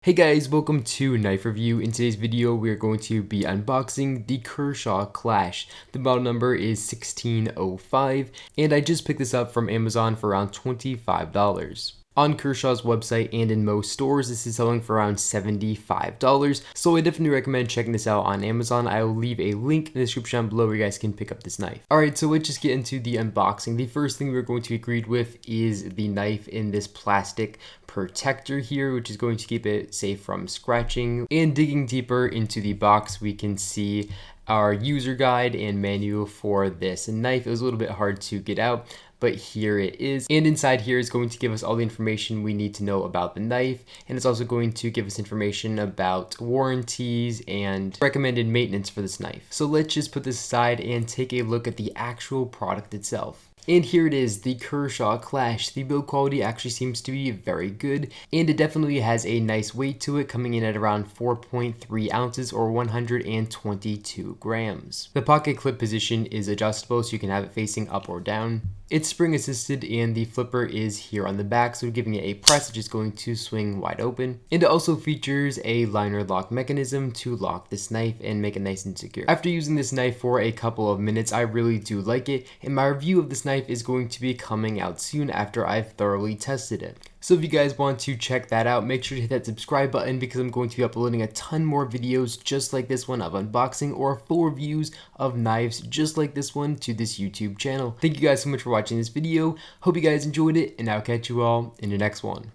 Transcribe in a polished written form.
Hey guys, welcome to Knife Review. In today's video, we are going to be unboxing the Kershaw Clash. The model number is 1605, and I just picked this up from Amazon for around $25. On Kershaw's website and in most stores, this is selling for around $75. So I definitely recommend checking this out on Amazon. I will leave a link in the description down below where you guys can pick up this knife. Alright, so let's just get into the unboxing. The first thing we're going to be greeted with is the knife in this plastic protector here, which is going to keep it safe from scratching. And digging deeper into the box, we can see our user guide and manual for this knife. It was a little bit hard to get out, but here it is. And inside here is going to give us all the information we need to know about the knife, and it's also going to give us information about warranties and recommended maintenance for this knife. So let's just put this aside and take a look at the actual product itself. And here it is, the Kershaw Clash. The build quality actually seems to be very good, and it definitely has a nice weight to it, coming in at around 4.3 ounces or 122 grams. The pocket clip position is adjustable, so you can have it facing up or down. It's spring assisted, and the flipper is here on the back, so giving it a press, which is going to swing wide open. And it also features a liner lock mechanism to lock this knife and make it nice and secure. After using this knife for a couple of minutes, I really do like it, and my review of this knife is going to be coming out soon after I've thoroughly tested it. So if you guys want to check that out, make sure to hit that subscribe button because I'm going to be uploading a ton more videos just like this one of unboxing or full reviews of knives just like this one to this YouTube channel. Thank you guys so much for watching this video. Hope you guys enjoyed it, and I'll catch you all in the next one.